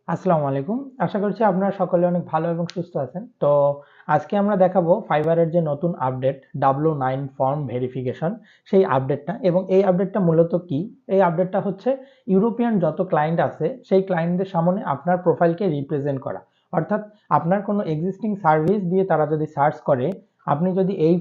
আসসালামু আলাইকুম। আশা করছি আপনারা সকলে অনেক ভালো এবং সুস্থ আছেন। তো আজকে আমরা দেখাবো ফাইবারের যে নতুন আপডেট W9 ফর্ম ভেরিফিকেশন সেই আপডেটটা, এবং এই আপডেটটা মূলত কি? এই আপডেটটা হচ্ছে ইউরোপিয়ান যত ক্লায়েন্ট আছে সেই ক্লায়েন্টদের সামনে আপনার প্রোফাইলকে রিপ্রেজেন্ট করা। অর্থাৎ আপনার কোনো এক্সিস্টিং সার্ভিস দিয়ে তারা যদি সার্চ করে, আপনি যদি এই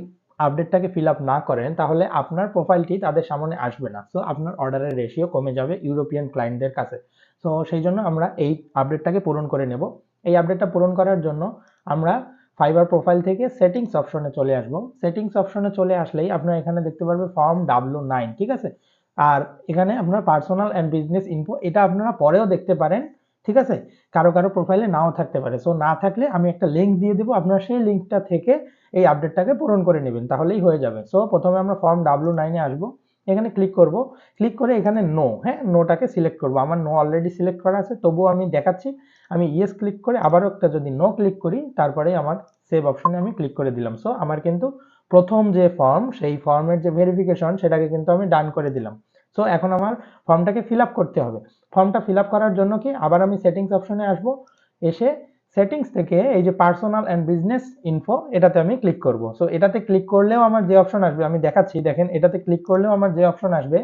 আপডেটটাকে ফিল আপ না করেন তাহলে আপনার প্রোফাইলটি তাদের সামনে আসবে না। সো আপনার অর্ডারের রেশিও কমে যাবে ইউরোপিয়ান ক্লায়েন্টদের কাছে। তো সেই জন্য আমরা এই আপডেটটাকে পূরণ করে নেব। এই আপডেটটা পূরণ করার জন্য আমরা ফাইবার প্রোফাইল থেকে সেটিংস অপশনে চলে আসব। সেটিংস অপশনে চলে আসলেই আপনারা এখানে দেখতে পারবেন ফর্ম W9, ঠিক আছে। আর এখানে আপনার পার্সোনাল অ্যান্ড বিজনেস ইনফো, এটা আপনারা পরেও দেখতে পারেন, ঠিক আছে। কারো কারো প্রোফাইলে নাও থাকতে পারে। সো না থাকলে আমি একটা লিঙ্ক দিয়ে দেবো, আপনারা সেই লিঙ্কটা থেকে এই আপডেটটাকে পূরণ করে নেবেন, তাহলেই হয়ে যাবে। সো প্রথমে আমরা ফর্ম W9-এ আসবো, এখানে ক্লিক করব। ক্লিক করে এখানে নো, হ্যাঁ, নোটাকে সিলেক্ট করব। আমার নো অলরেডি সিলেক্ট করা আছে, তবুও আমি দেখাচ্ছি। আমি ইয়েস ক্লিক করে আবারও একটা যদি নো ক্লিক করি, তারপরে আমার সেভ অপশনে আমি ক্লিক করে দিলাম। সো আমার কিন্তু প্রথম যে ফর্ম, সেই ফর্মের যে ভেরিফিকেশন সেটাকে কিন্তু আমি ডান করে দিলাম। সো এখন আমার ফর্মটাকে ফিল আপ করতে হবে। ফর্মটা ফিল আপ করার জন্য কি, আবার আমি সেটিংস অপশনে আসবো। এসে সেটিংস থেকে এই যে পার্সোনাল অ্যান্ড বিজনেস ইনফো, এটাতে আমি ক্লিক করব। সো এটাতে ক্লিক করলেও আমার যে অপশন আসবে আমি দেখাচ্ছি, দেখেন এটাতে ক্লিক করলেও আমার যে অপশন আসবে,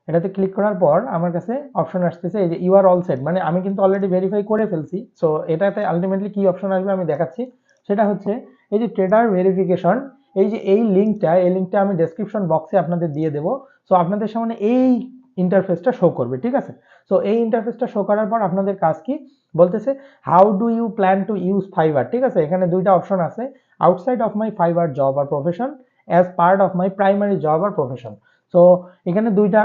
এটাতে ক্লিক করার পর আমার কাছে অপশন আসতেছে এই যে ইউ আর অল সেট, মানে আমি কিন্তু অলরেডি ভেরিফাই করে ফেলছি। সো এটাতে আলটিমেটলি কি অপশন আসবে আমি দেখাচ্ছি। সেটা হচ্ছে এই যে ট্রেডার ভেরিফিকেশন, এই যে এই লিঙ্কটা আমি ডেসক্রিপশন বক্সে আপনাদের দিয়ে দেবো। সো আপনাদের সামনে এই ইন্টারফেসটা শো করবে, ঠিক আছে। সো এই ইন্টারফেসটা শো করার পর আপনাদের কাজ কি বলতেছে, how do you plan to use fibre, ঠিক আছে। এখানে দুইটা অপশন আছে, outside of my fibre job আর profession, as part of my primary job আর প্রফেশন। সো এখানে দুইটা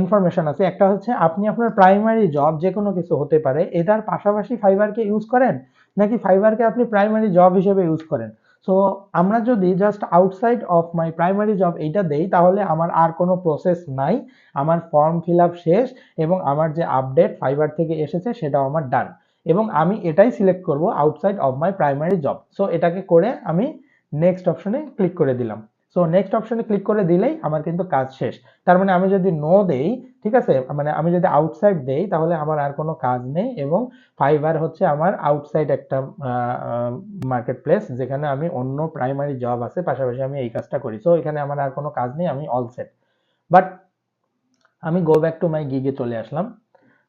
ইনফরমেশন আছে। একটা হচ্ছে আপনি আপনার প্রাইমারি জব যে কোনো কিছু হতে পারে, এটার পাশাপাশি ফাইবারকে ইউজ করেন, নাকি ফাইবারকে আপনি প্রাইমারি জব হিসেবে ইউজ করেন। সো আমরা যদি just outside of my primary job এইটা দেই, তাহলে আমার আর কোনো প্রসেস নাই, আমার ফর্ম ফিল আপ শেষ, এবং আমার যে আপডেট ফাইবার থেকে এসেছে সেটাও আমার ডান, এবং আমি এটাই সিলেক্ট করব outside of my primary job. So এটাকে করে আমি নেক্সট অপশনে ক্লিক করে দিলাম। সো নেক্সট অপশনে ক্লিক করে দিলেই আমার কিন্তু কাজ শেষ। তার মানে আমি যদি নো দেই, ঠিক আছে, মানে আমি যদি আউটসাইড দেই তাহলে আমার আর কোনো কাজ নেই, এবং ফাইবার হচ্ছে আমার আউটসাইড একটা মার্কেট প্লেস, যেখানে আমি অন্য প্রাইমারি জব আছে পাশাপাশি আমি এই কাজটা করি। সো এখানে আমার আর কোনো কাজ নেই, আমি অল সেট। বাট আমি গো ব্যাক টু মাই গিগে চলে আসলাম।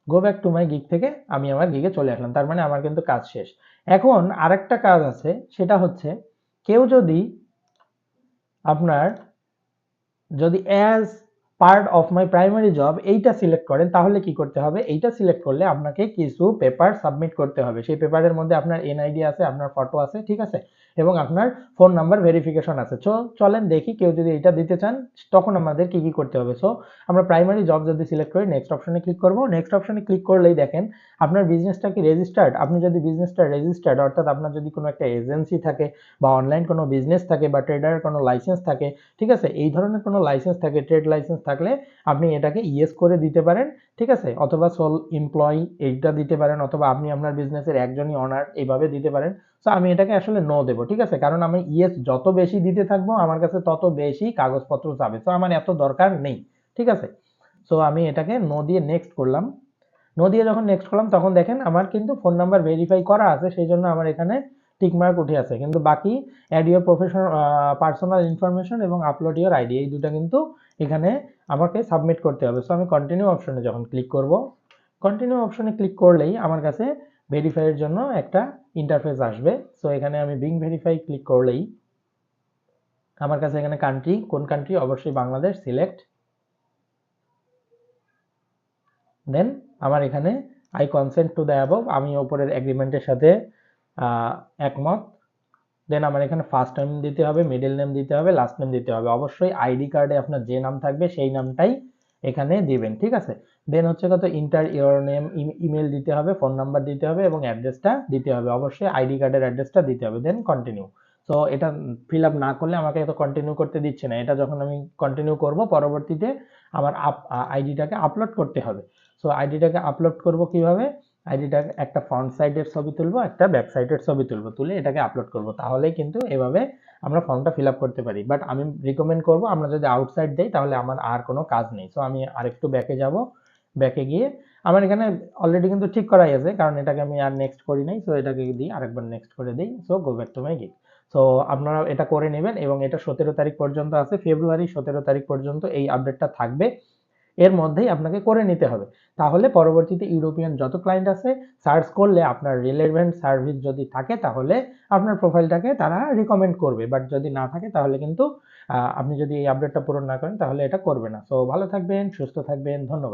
Go back to my gig থেকে আমি আমার গিগে চলে আসলাম, তার মানে আমার কিন্তু কাজ শেষ। এখন আরেকটা কাজ আছে, সেটা হচ্ছে কেউ যদি আপনার যদি as part of my primary job এইটা সিলেক্ট করেন, তাহলে কি করতে হবে, এইটা সিলেক্ট করলে আপনাকে কিছু পেপার সাবমিট করতে হবে। সেই পেপারের মধ্যে আপনার এনআইডি আছে, আপনার ফটো আছে, ঠিক আছে, এবং আপনার ফোন নাম্বার ভেরিফিকেশন আছে। সো চলেন দেখি, কেউ যদি এটা দিতে চান তখন আমাদের কি কি করতে হবে। সো আমরা প্রাইমারি জব যদি সিলেক্ট করি, নেক্সট অপশনে ক্লিক করব। নেক্সট অপশনে ক্লিক করলেই দেখেন আপনার বিজনেসটা কি রেজিস্টার্ড। আপনি যদি বিজনেসটা রেজিস্টার্ড, অর্থাৎ আপনার যদি কোনো একটা এজেন্সি থাকে, বা অনলাইন কোনো বিজনেস থাকে, বা ট্রেডারের কোনো লাইসেন্স থাকে, ঠিক আছে, এই ধরনের কোনো লাইসেন্স থাকে, ট্রেড লাইসেন্স থাকলে আপনি এটাকে ইয়েস করে দিতে পারেন, ঠিক আছে, অথবা সোল এমপ্লয়ি এইটা দিতে পারেন, অথবা আপনি আপনার বিজনেসের একজনই অনার, এইভাবে দিতে পারেন। সো আমি এটাকে আসলে নো দেবো, ঠিক আছে, কারণ আমি ইয়েস যত বেশি দিতে থাকবো আমার কাছে তত বেশি কাগজপত্র যাবে। সো আমার এত দরকার নেই, ঠিক আছে। সো আমি এটাকে নো দিয়ে নেক্সট করলাম। নো দিয়ে যখন নেক্সট করলাম তখন দেখেন আমার কিন্তু ফোন নাম্বার ভেরিফাই করা আছে, সেই জন্য আমার এখানে টিক মার্ক উঠে আছে, কিন্তু বাকি add your professional personal information এবং আপলোড ইউর আইডি, এই দুটো কিন্তু এখানে আমাকে সাবমিট করতে হবে। সো আমি কন্টিনিউ অপশনে যখন ক্লিক করব, কন্টিনিউ অপশনে ক্লিক করলেই আমার কাছে ভেরিফাইয়ের জন্য একটা ইন্টারফেস আসবে। সো এখানে আমি বিং ভেরিফাই ক্লিক করলেই আমার কাছে এখানে কান্ট্রি, কোন কান্ট্রি, অবশ্যই বাংলাদেশ সিলেক্ট। দেন আমার এখানে I consent to the above, আমি ওপরের এগ্রিমেন্টের সাথে একমত। দেন আমার এখানে ফার্স্ট নেম দিতে হবে, মিডল নেম দিতে হবে, লাস্ট নেম দিতে হবে। অবশ্যই আইডি কার্ডে আপনার যে নাম থাকবে সেই নামটাই এখানে দিবেন, ঠিক আছে। দেন হচ্ছে কত, ইন্টার ইওর নেম, ইমেল দিতে হবে, ফোন নাম্বার দিতে হবে, এবং অ্যাড্রেসটা দিতে হবে, অবশ্যই আইডি কার্ডের অ্যাড্রেসটা দিতে হবে। Then continue. সো এটা ফিল আপ না করলে আমাকে এত কন্টিনিউ করতে দিচ্ছে না। এটা যখন আমি কন্টিনিউ করব, পরবর্তীতে আমার আইডিটাকে আপলোড করতে হবে। সো আইডিটাকে আপলোড করব কিভাবে, আইডিটা একটা ফ্রন্ট সাইডের ছবি তুলবো, একটা ব্যাক সাইডের ছবি তুলবো, তুলে এটাকে আপলোড করব, তাহলেই কিন্তু এভাবে আমরা ফর্মটা ফিল আপ করতে পারি। বাট আমি রিকমেন্ড করব আমরা যদি আউটসাইড দেই তাহলে আমার আর কোনো কাজ নেই। সো আমি আরেকটু ব্যাকে যাব, ব্যাকে গিয়ে আমার এখানে অলরেডি কিন্তু ঠিক করাই আছে, কারণ এটাকে আমি আর নেক্সট করি নাই, সো এটাকে দিই আরেকবার নেক্সট করে দিই, so go back to my gig. So আপনারা এটা করে নেবেন এবং এটা 17 তারিখ পর্যন্ত আছে, ফেব্রুয়ারি 17 তারিখ পর্যন্ত এই আপডেটটা থাকবে, এর মধ্যেই আপনাকে করে নিতে হবে। তাহলে পরবর্তীতে ইউরোপিয়ান যত ক্লায়েন্ট আছে সার্চ করলে আপনার রিলেভেন্ট সার্ভিস যদি থাকে তাহলে আপনার প্রোফাইলটাকে তারা রিকমেন্ড করবে, বাট যদি না থাকে তাহলে কিন্তু আপনি যদি এই আপডেটটা পূরণ না করেন তাহলে এটা করবে না। সো ভালো থাকবেন, সুস্থ থাকবেন, ধন্যবাদ।